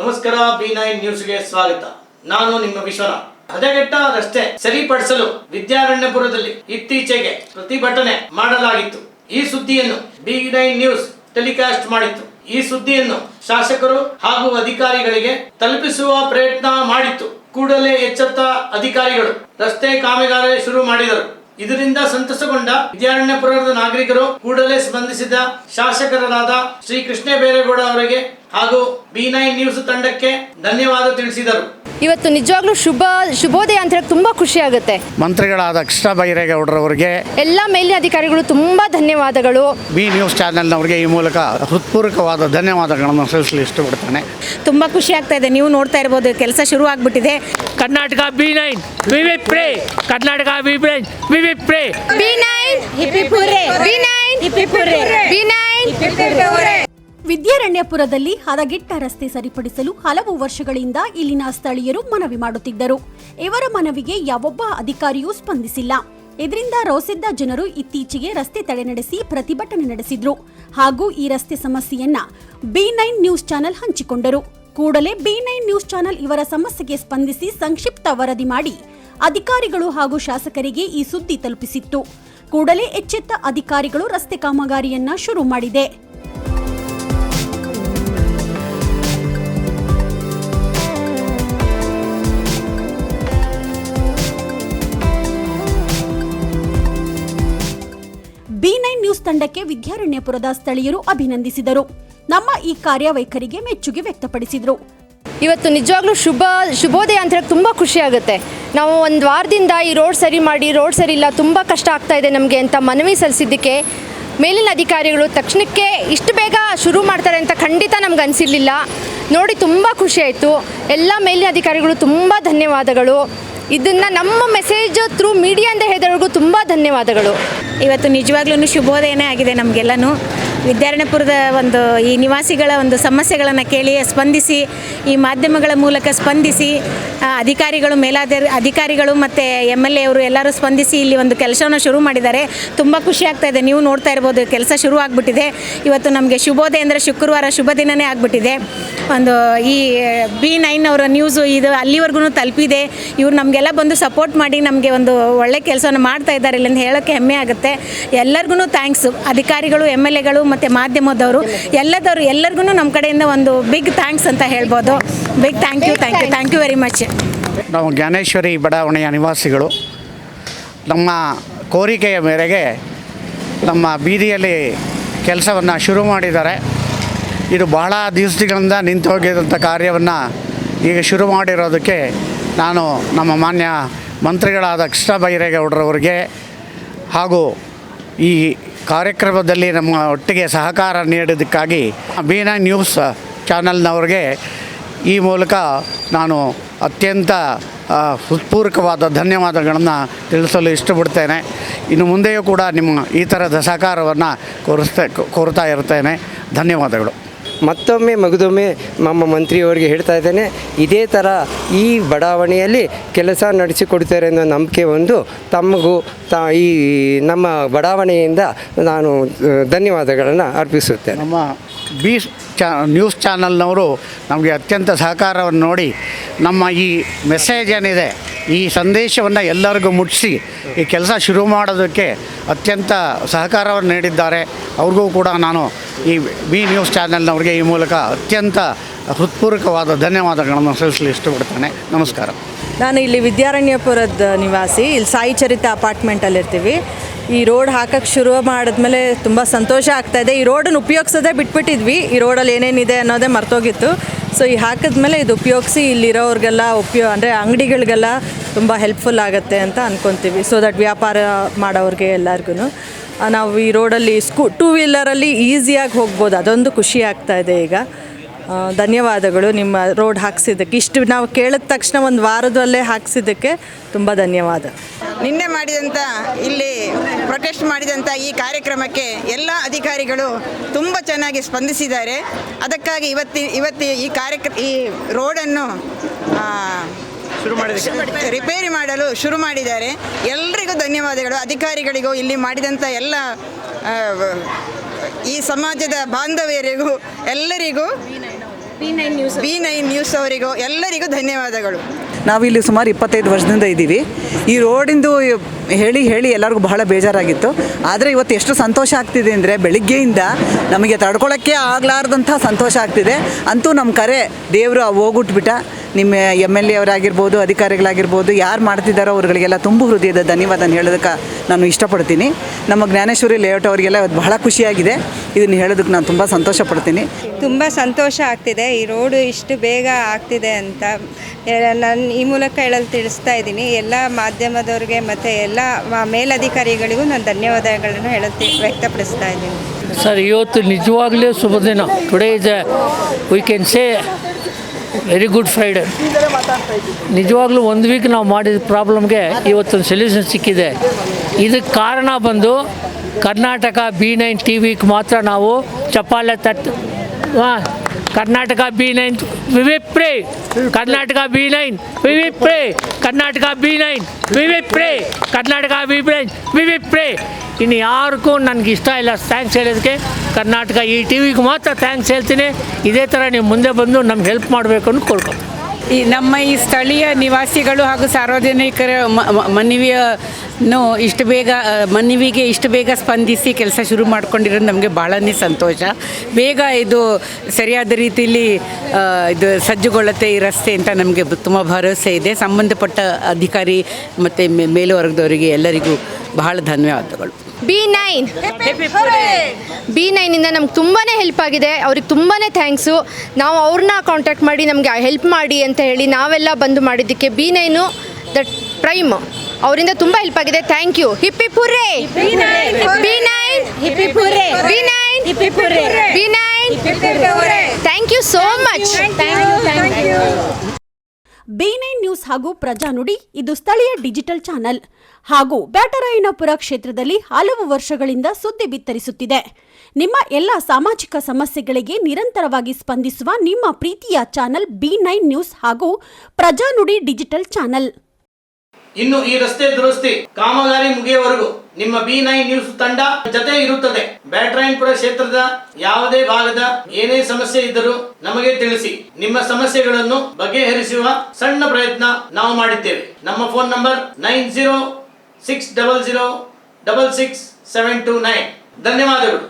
ನಮಸ್ಕಾರ, B9 ನ್ಯೂಸ್ಗೆ ಸ್ವಾಗತ. ನಾನು ನಿಮ್ಮ ವಿಶ್ವನಾಥ್. ಹದಗೆಟ್ಟ ರಸ್ತೆ ಸರಿಪಡಿಸಲು ವಿದ್ಯಾರಣ್ಯಪುರದಲ್ಲಿ ಇತ್ತೀಚೆಗೆ ಪ್ರತಿಭಟನೆ ಮಾಡಲಾಗಿತ್ತು. ಈ ಸುದ್ದಿಯನ್ನು B9 ನ್ಯೂಸ್ ಟೆಲಿಕಾಸ್ಟ್ ಮಾಡಿತ್ತು. ಈ ಸುದ್ದಿಯನ್ನು ಶಾಸಕರು ಹಾಗೂ ಅಧಿಕಾರಿಗಳಿಗೆ ತಲುಪಿಸುವ ಪ್ರಯತ್ನ ಮಾಡಿತ್ತು. ಕೂಡಲೇ ಎಚ್ಚೆತ್ತ ಅಧಿಕಾರಿಗಳು ರಸ್ತೆ ಕಾಮಗಾರಿ ಶುರು ಮಾಡಿದರು. ಇದರಿಂದ ಸಂತಸಗೊಂಡ ವಿದ್ಯಾರಣ್ಯಪುರದ ನಾಗರಿಕರು ಕೂಡಲೇ ಸ್ಪಂದಿಸಿದ ಶಾಸಕರಾದ ಶ್ರೀ ಕೃಷ್ಣ ಬೈರೇಗೌಡ ಅವರಿಗೆ ಹಾಗೂ B9 ನ್ಯೂಸ್ ತಂಡಕ್ಕೆ ಧನ್ಯವಾದ ತಿಳಿಸಿದರು. ಇವತ್ತು ನಿಜವಾಗ್ಲೂ ಶುಭೋದಯ ಅಂತ ಹೇಳಿ ತುಂಬಾ ಖುಷಿ ಆಗುತ್ತೆ. ಮಂತ್ರಿಗಳಾದ ಕೃಷ್ಣ ಬೈರೇಗೌಡರವರಿಗೆ, ಎಲ್ಲ ಮೇಲಿನ ಅಧಿಕಾರಿಗಳು ತುಂಬಾ ಧನ್ಯವಾದಗಳು. B ನ್ಯೂಸ್ ಚಾನೆಲ್ನವರಿಗೆ ಈ ಮೂಲಕ ಹೃತ್ಪೂರ್ವಕವಾದ ಧನ್ಯವಾದಗಳನ್ನು ಸಲ್ಲಿಸಲು ಇಷ್ಟಪಡ್ತಾನೆ. ತುಂಬಾ ಖುಷಿ ಆಗ್ತಾ ಇದೆ. ನೀವು ನೋಡ್ತಾ ಇರಬಹುದು, ಕೆಲಸ ಶುರು ಆಗ್ಬಿಟ್ಟಿದೆ. Karnataka B9 we will pray, Karnataka B9 we will pray. B9 hip hip hurray, B9 hip hip hurray, B9 hip hip hurray. ವಿದ್ಯಾರಣ್ಯಪುರದಲ್ಲಿ ಹದಗೆಟ್ಟ ರಸ್ತೆ ಸರಿಪಡಿಸಲು ಹಲವು ವರ್ಷಗಳಿಂದ ಇಲ್ಲಿನ ಸ್ಥಳೀಯರು ಮನವಿ ಮಾಡುತ್ತಿದ್ದರು. ಇವರ ಮನವಿಗೆ ಯಾವೊಬ್ಬ ಅಧಿಕಾರಿಯೂ ಸ್ಪಂದಿಸಿಲ್ಲ. ಇದರಿಂದ ರೋಸಿದ್ದ ಜನರು ಇತ್ತೀಚೆಗೆ ರಸ್ತೆ ತಡೆ ನಡೆಸಿ ಪ್ರತಿಭಟನೆ ನಡೆಸಿದ್ರು ಹಾಗೂ ಈ ರಸ್ತೆ ಸಮಸ್ಯೆಯನ್ನ B9 ನ್ಯೂಸ್ ಚಾನೆಲ್ ಹಂಚಿಕೊಂಡರು. ಕೂಡಲೇ B9 ನ್ಯೂಸ್ ಚಾನೆಲ್ ಇವರ ಸಮಸ್ಯೆಗೆ ಸ್ಪಂದಿಸಿ ಸಂಕ್ಷಿಪ್ತ ವರದಿ ಮಾಡಿ ಅಧಿಕಾರಿಗಳು ಹಾಗೂ ಶಾಸಕರಿಗೆ ಈ ಸುದ್ದಿ ತಲುಪಿಸಿತ್ತು. ಕೂಡಲೇ ಎಚ್ಚೆತ್ತ ಅಧಿಕಾರಿಗಳು ರಸ್ತೆ ಕಾಮಗಾರಿಯನ್ನ ಶುರು ಮಾಡಿದೆ. B9 ನ್ಯೂಸ್ ತಂಡಕ್ಕೆ ವಿದ್ಯಾರಣ್ಯಪುರದ ಸ್ಥಳೀಯರು ಅಭಿನಂದಿಸಿದರು. ನಮ್ಮ ಈ ಕಾರ್ಯವೈಖರಿಗೆ ಮೆಚ್ಚುಗೆ ವ್ಯಕ್ತಪಡಿಸಿದರು. ಇವತ್ತು ನಿಜವಾಗ್ಲೂ ಶುಭೋದಯ ಅಂತ ಹೇಳಿ ತುಂಬಾ ಖುಷಿ ಆಗುತ್ತೆ. ನಾವು ಒಂದು ವಾರದಿಂದ ಈ ರೋಡ್ ಸರಿ ಮಾಡಿ, ರೋಡ್ ಸರಿ ಇಲ್ಲ, ತುಂಬ ಕಷ್ಟ ಆಗ್ತಾ ಇದೆ ನಮಗೆ ಅಂತ ಮನವಿ ಸಲ್ಲಿಸಿದ್ದಕ್ಕೆ ಮೇಲಿನ ಅಧಿಕಾರಿಗಳು ತಕ್ಷಣಕ್ಕೆ ಇಷ್ಟು ಬೇಗ ಶುರು ಮಾಡ್ತಾರೆ ಅಂತ ಖಂಡಿತ ನಮ್ಗೆ ಅನಿಸಿರಲಿಲ್ಲ. ನೋಡಿ ತುಂಬ ಖುಷಿ ಆಯಿತು. ಎಲ್ಲ ಮೇಲಿನ ಅಧಿಕಾರಿಗಳು ತುಂಬ ಧನ್ಯವಾದಗಳು. ಇದನ್ನು ನಮ್ಮ ಮೆಸೇಜ್ ಥ್ರೂ ಮೀಡಿಯಾದಿಂದ ಹೇಳಿದವ್ರಿಗೂ ತುಂಬ ಧನ್ಯವಾದಗಳು. ಇವತ್ತು ನಿಜವಾಗ್ಲೂ ಶುಭೋದಯನೇ ಆಗಿದೆ ನಮಗೆಲ್ಲನೂ. ವಿದ್ಯಾರಣ್ಯಪುರದ ಒಂದು ಈ ನಿವಾಸಿಗಳ ಒಂದು ಸಮಸ್ಯೆಗಳನ್ನು ಕೇಳಿ ಸ್ಪಂದಿಸಿ, ಈ ಮಾಧ್ಯಮಗಳ ಮೂಲಕ ಸ್ಪಂದಿಸಿ, ಅಧಿಕಾರಿಗಳು ಅಧಿಕಾರಿಗಳು ಮತ್ತು MLA ಅವರು ಎಲ್ಲರೂ ಸ್ಪಂದಿಸಿ ಇಲ್ಲಿ ಒಂದು ಕೆಲಸವನ್ನು ಶುರು ಮಾಡಿದ್ದಾರೆ. ತುಂಬ ಖುಷಿ ಆಗ್ತಾ ಇದೆ. ನೀವು ನೋಡ್ತಾ ಇರ್ಬೋದು, ಕೆಲಸ ಶುರು ಆಗಿಬಿಟ್ಟಿದೆ. ಇವತ್ತು ನಮಗೆ ಶುಭೋದಯ ಅಂದರೆ ಶುಕ್ರವಾರ ಶುಭ ದಿನವೇ ಆಗಿಬಿಟ್ಟಿದೆ. ಒಂದು ಈ B9 ಅವರ ನ್ಯೂಸು ಇದು ಅಲ್ಲಿವರೆಗೂ ತಲುಪಿದೆ. ಇವ್ರು ನಮಗೆಲ್ಲ ಬಂದು ಸಪೋರ್ಟ್ ಮಾಡಿ ನಮಗೆ ಒಂದು ಒಳ್ಳೆ ಕೆಲಸವನ್ನು ಮಾಡ್ತಾ ಇದ್ದಾರೆ ಇಲ್ಲಿ ಅಂತ ಹೇಳೋಕ್ಕೆ ಹೆಮ್ಮೆ ಆಗುತ್ತೆ. ಎಲ್ಲರಿಗೂ ಥ್ಯಾಂಕ್ಸು. ಅಧಿಕಾರಿಗಳು, MLAಗಳು ಮತ್ತು ಮಾಧ್ಯಮದವರು ಎಲ್ಲರಿಗೂ ನಮ್ಮ ಕಡೆಯಿಂದ ಒಂದು ಬಿಗ್ ಥ್ಯಾಂಕ್ಸ್ ಅಂತ ಹೇಳ್ಬೋದು. Big thank you very much. ನಾವು ಜ್ಞಾನೇಶ್ವರಿ ಬಡಾವಣೆಯ ನಿವಾಸಿಗಳು. ನಮ್ಮ ಕೋರಿಕೆಯ ಮೇರೆಗೆ ನಮ್ಮ ಬೀದಿಯಲ್ಲಿ ಕೆಲಸವನ್ನು ಶುರು ಮಾಡಿದ್ದಾರೆ. ಇದು ಬಹಳ ದಿವಸಗಳಿಂದ ನಿಂತು ಹೋಗಿದ್ದಂಥ ಕಾರ್ಯವನ್ನು ಈಗ ಶುರು ಮಾಡಿರೋದಕ್ಕೆ ನಾನು ನಮ್ಮ ಮಾನ್ಯ ಮಂತ್ರಿಗಳಾದ ಕೃಷ್ಣ ಬೈರೇಗೌಡರವರಿಗೆ ಹಾಗೂ ಈ ಕಾರ್ಯಕ್ರಮದಲ್ಲಿ ನಮ್ಮ ಒಟ್ಟಿಗೆ ಸಹಕಾರ ನೀಡೋದಕ್ಕಾಗಿ B9 ನ್ಯೂಸ್ ಚಾನಲ್ನವ್ರಿಗೆ ಈ ಮೂಲಕ ನಾನು ಅತ್ಯಂತ ಹೃತ್ಪೂರ್ವಕವಾದ ಧನ್ಯವಾದಗಳನ್ನು ತಿಳಿಸಲು ಇಷ್ಟಪಡ್ತೇನೆ. ಇನ್ನು ಮುಂದೆಯೂ ಕೂಡ ನಿಮ್ಮ ಈ ಥರದ ಸಹಕಾರವನ್ನು ಕೋರ್ತಾ ಇರ್ತೇನೆ. ಧನ್ಯವಾದಗಳು. ಮತ್ತೊಮ್ಮೆ ಮಗದೊಮ್ಮೆ ನಮ್ಮ ಮಂತ್ರಿಯವರಿಗೆ ಹೇಳ್ತಾ ಇದ್ದೇನೆ, ಇದೇ ಥರ ಈ ಬಡಾವಣೆಯಲ್ಲಿ ಕೆಲಸ ನಡೆಸಿಕೊಡ್ತಾರೆ ಅನ್ನೋ ನಂಬಿಕೆ ಒಂದು ತಮಗೂ ಈ ನಮ್ಮ ಬಡಾವಣೆಯಿಂದ ನಾನು ಧನ್ಯವಾದಗಳನ್ನು ಅರ್ಪಿಸುತ್ತೇನೆ. ನಮ್ಮ ನ್ಯೂಸ್ ಚಾನಲ್ನವರು ನಮಗೆ ಅತ್ಯಂತ ಸಹಕಾರವನ್ನು ನೋಡಿ ನಮ್ಮ ಈ ಮೆಸೇಜ್ ಏನಿದೆ, ಈ ಸಂದೇಶವನ್ನು ಎಲ್ಲರಿಗೂ ಮುಟ್ಟಿಸಿ ಈ ಕೆಲಸ ಶುರು ಮಾಡೋದಕ್ಕೆ ಅತ್ಯಂತ ಸಹಕಾರವನ್ನು ನೀಡಿದ್ದಾರೆ. ಅವ್ರಿಗೂ ಕೂಡ ನಾನು ಈ B ನ್ಯೂಸ್ ಚಾನೆಲ್ನವ್ರಿಗೆ ಈ ಮೂಲಕ ಅತ್ಯಂತ ಹೃತ್ಪೂರ್ವಕವಾದ ಧನ್ಯವಾದಗಳನ್ನು ಸಲ್ಲಿಸಲು ಇಷ್ಟಪಡ್ತೇನೆ. ನಮಸ್ಕಾರ. ನಾನು ಇಲ್ಲಿ ವಿದ್ಯಾರಣ್ಯಪುರದ ನಿವಾಸಿ. ಇಲ್ಲಿ ಸಾಯಿ ಚರಿತ ಅಪಾರ್ಟ್ಮೆಂಟಲ್ಲಿರ್ತೀವಿ. ಈ ರೋಡ್ ಹಾಕಕ್ಕೆ ಶುರು ಮಾಡಿದ್ಮೇಲೆ ತುಂಬ ಸಂತೋಷ ಆಗ್ತಾಯಿದೆ. ಈ ರೋಡನ್ನು ಉಪಯೋಗಿಸೋದೇ ಬಿಟ್ಬಿಟ್ಟಿದ್ವಿ. ಈ ರೋಡಲ್ಲಿ ಏನೇನಿದೆ ಅನ್ನೋದೇ ಮರ್ತೋಗಿತ್ತು. ಸೊ ಈ ಹಾಕಿದ್ಮೇಲೆ ಇದು ಉಪಯೋಗಿಸಿ ಇಲ್ಲಿರೋರಿಗೆಲ್ಲ ಅಂದರೆ ಅಂಗಡಿಗಳಿಗೆಲ್ಲ ತುಂಬ ಹೆಲ್ಪ್ಫುಲ್ ಆಗುತ್ತೆ ಅಂತ ಅಂದ್ಕೊತೀವಿ. ಸೊ ದಟ್ ವ್ಯಾಪಾರ ಮಾಡೋರಿಗೆ ಎಲ್ಲರಿಗೂ ನಾವು ಈ ರೋಡಲ್ಲಿ ಟೂ ವೀಲರಲ್ಲಿ ಈಸಿಯಾಗಿ ಹೋಗ್ಬೋದು. ಅದೊಂದು ಖುಷಿ ಆಗ್ತಾಯಿದೆ ಈಗ. ಧನ್ಯವಾದಗಳು ನಿಮ್ಮ ರೋಡ್ ಹಾಕ್ಸಿದ್ದಕ್ಕೆ. ಇಷ್ಟು ನಾವು ಕೇಳಿದ ತಕ್ಷಣ ಒಂದು ವಾರದಲ್ಲೇ ಹಾಕ್ಸಿದ್ದಕ್ಕೆ ತುಂಬ ಧನ್ಯವಾದ. ನಿನ್ನೆ ಮಾಡಿದಂಥ ಇಲ್ಲಿ ಪ್ರೊಟೆಸ್ಟ್ ಮಾಡಿದಂಥ ಈ ಕಾರ್ಯಕ್ರಮಕ್ಕೆ ಎಲ್ಲ ಅಧಿಕಾರಿಗಳು ತುಂಬ ಚೆನ್ನಾಗಿ ಸ್ಪಂದಿಸಿದ್ದಾರೆ. ಅದಕ್ಕಾಗಿ ಇವತ್ತು ಈ ರೋಡನ್ನು ರಿಪೇರಿ ಮಾಡಲು ಶುರು ಮಾಡಿದ್ದಾರೆ. ಎಲ್ಲರಿಗೂ ಧನ್ಯವಾದಗಳು. ಅಧಿಕಾರಿಗಳಿಗೂ ಇಲ್ಲಿ ಮಾಡಿದಂಥ ಎಲ್ಲ ಈ ಸಮಾಜದ ಬಾಂಧವ್ಯರಿಗೂ ಎಲ್ಲರಿಗೂ B9 ನ್ಯೂಸ್ ಅವರಿಗೂ ಎಲ್ಲರಿಗೂ ಧನ್ಯವಾದಗಳು. ನಾವಿಲ್ಲಿ ಸುಮಾರು 25 ವರ್ಷದಿಂದ ಇದ್ದೀವಿ. ಈ ರೋಡಿಂದು ಹೇಳಿ ಎಲ್ಲರಿಗೂ ಬಹಳ ಬೇಜಾರಾಗಿತ್ತು. ಆದರೆ ಇವತ್ತು ಎಷ್ಟು ಸಂತೋಷ ಆಗ್ತಿದೆ ಅಂದರೆ ಬೆಳಿಗ್ಗೆಯಿಂದ ನಮಗೆ ತಡ್ಕೊಳ್ಳೋಕ್ಕೆ ಆಗಲಾರ್ದಂಥ ಸಂತೋಷ ಆಗ್ತಿದೆ. ಅಂತೂ ನಮ್ಮ ಕರೆ ದೇವರು ಹೋಗ್ಬಿಟ್ಬಿಟ್ಟ. ನಿಮ್ಮ MLA ಅವರಾಗಿರ್ಬೋದು, ಅಧಿಕಾರಿಗಳಾಗಿರ್ಬೋದು, ಯಾರು ಮಾಡ್ತಿದ್ದಾರೋ ಅವ್ರುಗಳಿಗೆಲ್ಲ ತುಂಬ ಹೃದಯದ ಧನ್ಯವಾದ ಹೇಳೋದಕ್ಕೆ ನಾನು ಇಷ್ಟಪಡ್ತೀನಿ. ನಮ್ಮ ಜ್ಞಾನೇಶ್ವರಿ ಲೇಔಟ್ ಅವರಿಗೆಲ್ಲ ಇವತ್ತು ಬಹಳ ಖುಷಿಯಾಗಿದೆ. ಇದನ್ನು ಹೇಳೋದಕ್ಕೆ ನಾನು ತುಂಬ ಸಂತೋಷ ಪಡ್ತೀನಿ. ತುಂಬ ಸಂತೋಷ ಆಗ್ತಿದೆ ಈ ರೋಡು ಇಷ್ಟು ಬೇಗ ಆಗ್ತಿದೆ ಅಂತ. ನಾನು ಈ ಮೂಲಕ ಹೇಳಲು ತಿಳಿಸ್ತಾ ಇದ್ದೀನಿ ಎಲ್ಲ ಮಾಧ್ಯಮದವ್ರಿಗೆ ಮತ್ತು ಎಲ್ಲ ಮೇಲಧಿಕಾರಿಗಳಿಗೂ ನಾನು ಧನ್ಯವಾದಗಳನ್ನು ವ್ಯಕ್ತಪಡಿಸ್ತಾ ಇದ್ದೀನಿ. ಸರ್, ಇವತ್ತು ನಿಜವಾಗ್ಲೂ ಶುಭ ದಿನ. Today is we can say very good Friday. ನಿಜವಾಗ್ಲೂ ಒಂದು ವೀಕ್ ನಾವು ಮಾಡಿದ ಪ್ರಾಬ್ಲಮ್ಗೆ ಇವತ್ತೊಂದು ಸೊಲ್ಯೂಷನ್ ಸಿಕ್ಕಿದೆ. ಇದಕ್ಕೆ ಕಾರಣ ಬಂದು ಕರ್ನಾಟಕ B9 TVಗೆ ಮಾತ್ರ ನಾವು ಚಪ್ಪಾಳೆ Karnataka B9 ವಿವಿಪ್ರೇ, Karnataka B9 ವಿವಿಪ್ರೇ, Karnataka B9 ವಿವಿಪ್ರೇ, Karnataka B9 ವಿವಿಪ್ರೇ. ಇನ್ನು ಯಾರಿಗೂ ನನಗೆ ಇಷ್ಟ ಇಲ್ಲ ಥ್ಯಾಂಕ್ಸ್ ಹೇಳೋದಕ್ಕೆ. ಕರ್ನಾಟಕ ಈ TVಗೆ ಮಾತ್ರ ಥ್ಯಾಂಕ್ಸ್ ಹೇಳ್ತೀನಿ. ಇದೇ ಥರ ನೀವು ಮುಂದೆ ಬಂದು ನಮ್ಗೆ ಹೆಲ್ಪ್ ಮಾಡಬೇಕು ಅಂತ ಕೋಳ್ಕೊ. ನಮ್ಮ ಈ ಸ್ಥಳೀಯ ನಿವಾಸಿಗಳು ಹಾಗೂ ಸಾರ್ವಜನಿಕರ ಮನವಿಯನ್ನು ಮನವಿಗೆ ಇಷ್ಟು ಬೇಗ ಸ್ಪಂದಿಸಿ ಕೆಲಸ ಶುರು ಮಾಡ್ಕೊಂಡಿರೋದು ನಮಗೆ ಭಾಳನೇ ಸಂತೋಷ. ಬೇಗ ಇದು ಸರಿಯಾದ ರೀತಿಯಲ್ಲಿ ಇದು ಸಜ್ಜುಗೊಳ್ಳುತ್ತೆ ಈ ರಸ್ತೆ ಅಂತ ನಮಗೆ ತುಂಬ ಭರವಸೆ ಇದೆ. ಸಂಬಂಧಪಟ್ಟ ಅಧಿಕಾರಿ ಮತ್ತು ಮೇಲ್ವರ್ಗದವರಿಗೆ ಎಲ್ಲರಿಗೂ ಬಹಳ ಧನ್ಯವಾದಗಳು. B9ಇಂದ ನಮ್ಗೆ ತುಂಬಾ ಹೆಲ್ಪ್ ಆಗಿದೆ. ಅವ್ರಿಗೆ ತುಂಬಾ ಥ್ಯಾಂಕ್ಸು. ನಾವು ಅವ್ರನ್ನ ಕಾಂಟ್ಯಾಕ್ಟ್ ಮಾಡಿ ನಮಗೆ ಹೆಲ್ಪ್ ಮಾಡಿ ಅಂತ ಹೇಳಿ ನಾವೆಲ್ಲ ಬಂದು ಮಾಡಿದ್ದಕ್ಕೆ B9 ದ ಪ್ರೈಮ್ ಅವರಿಂದ ತುಂಬ ಹೆಲ್ಪ್ ಆಗಿದೆ. Thank you. Hip hip hurray thank you so much. B9 news ಹಾಗೂ ಪ್ರಜಾನುಡಿ ಇದು ಸ್ಥಳೀಯ ಡಿಜಿಟಲ್ ಚಾನೆಲ್ ಹಾಗೂ ಬ್ಯಾಟರಾಯನಪುರ ಕ್ಷೇತ್ರದಲ್ಲಿ ಹಲವು ವರ್ಷಗಳಿಂದ ಸುದ್ದಿ ಬಿತ್ತರಿಸುತ್ತಿದೆ. ನಿಮ್ಮ ಎಲ್ಲ ಸಾಮಾಜಿಕ ಸಮಸ್ಯೆಗಳಿಗೆ ನಿರಂತರವಾಗಿ ಸ್ಪಂದಿಸುವ ನಿಮ್ಮ ಪ್ರೀತಿಯ ಚಾನೆಲ್ B9 ನ್ಯೂಸ್ ಹಾಗೂ ಪ್ರಜಾನುಡಿ ಡಿಜಿಟಲ್ ಚಾನೆಲ್. ಇನ್ನು ಈ ರಸ್ತೆ ದುರಸ್ತಿ ಕಾಮಗಾರಿ ಮುಗಿಯುವವರೆಗೂ ನಿಮ್ಮ B9 ನ್ಯೂಸ್ ತಂಡ ಜೊತೆ ಇರುತ್ತದೆ. ಬ್ಯಾಟರಾಯನಪುರ ಕ್ಷೇತ್ರದ ಯಾವುದೇ ಭಾಗದ ಏನೇ ಸಮಸ್ಯೆ ಇದ್ದರೂ ನಮಗೆ ತಿಳಿಸಿ. ನಿಮ್ಮ ಸಮಸ್ಯೆಗಳನ್ನು ಬಗೆಹರಿಸುವ ಸಣ್ಣ ಪ್ರಯತ್ನ ನಾವು ಮಾಡಿದ್ದೇವೆ. ನಮ್ಮ ಫೋನ್ ನಂಬರ್ 9060066729. ಧನ್ಯವಾದಗಳು.